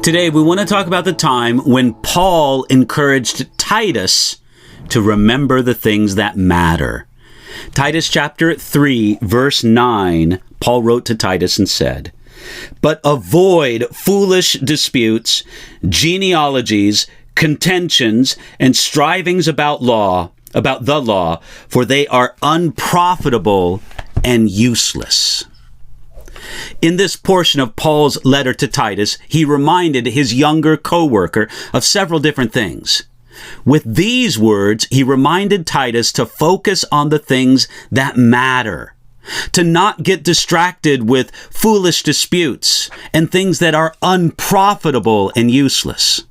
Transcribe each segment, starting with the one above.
Today, we want to talk about the time when Paul encouraged Titus to remember the things that matter. Titus chapter 3, verse 9, Paul wrote to Titus and said, "But avoid foolish disputes, genealogies, contentions, and strivings about the law, for they are unprofitable and useless." In this portion of Paul's letter to Titus, he reminded his younger co-worker of several different things. With these words, he reminded Titus to focus on the things that matter, to not get distracted with foolish disputes and things that are unprofitable and useless.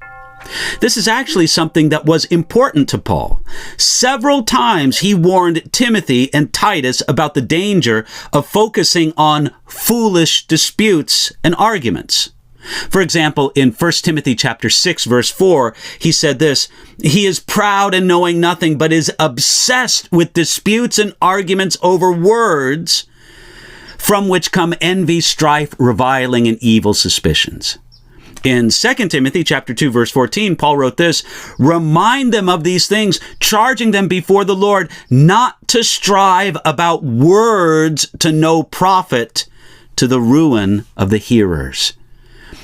This is actually something that was important to Paul. Several times he warned Timothy and Titus about the danger of focusing on foolish disputes and arguments. For example, in 1 Timothy chapter 6, verse 4, he said this, "He is proud and knowing nothing, but is obsessed with disputes and arguments over words, from which come envy, strife, reviling, and evil suspicions." In 2 Timothy chapter 2, verse 14, Paul wrote this, "Remind them of these things, charging them before the Lord not to strive about words to no profit, to the ruin of the hearers."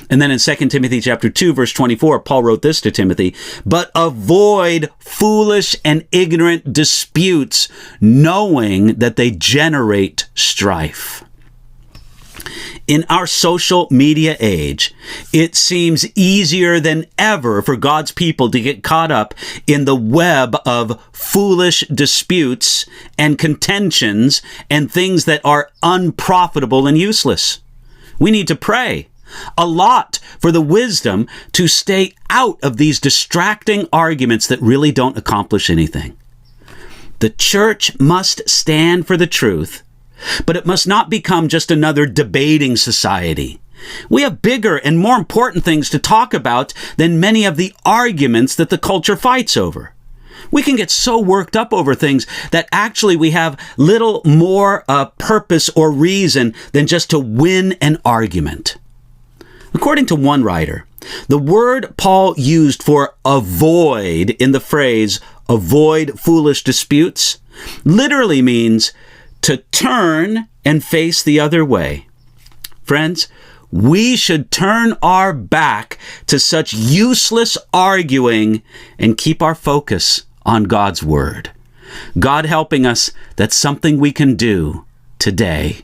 And then in 2 Timothy chapter 2, verse 24, Paul wrote this to Timothy, "But avoid foolish and ignorant disputes, knowing that they generate strife." In our social media age, it seems easier than ever for God's people to get caught up in the web of foolish disputes and contentions and things that are unprofitable and useless. We need to pray a lot for the wisdom to stay out of these distracting arguments that really don't accomplish anything. The church must stand for the truth, but it must not become just another debating society. We have bigger and more important things to talk about than many of the arguments that the culture fights over. We can get so worked up over things that actually we have little more purpose or reason than just to win an argument. According to one writer, the word Paul used for avoid in the phrase "avoid foolish disputes" literally means to turn and face the other way. Friends, we should turn our back to such useless arguing and keep our focus on God's word. God helping us, that's something we can do today.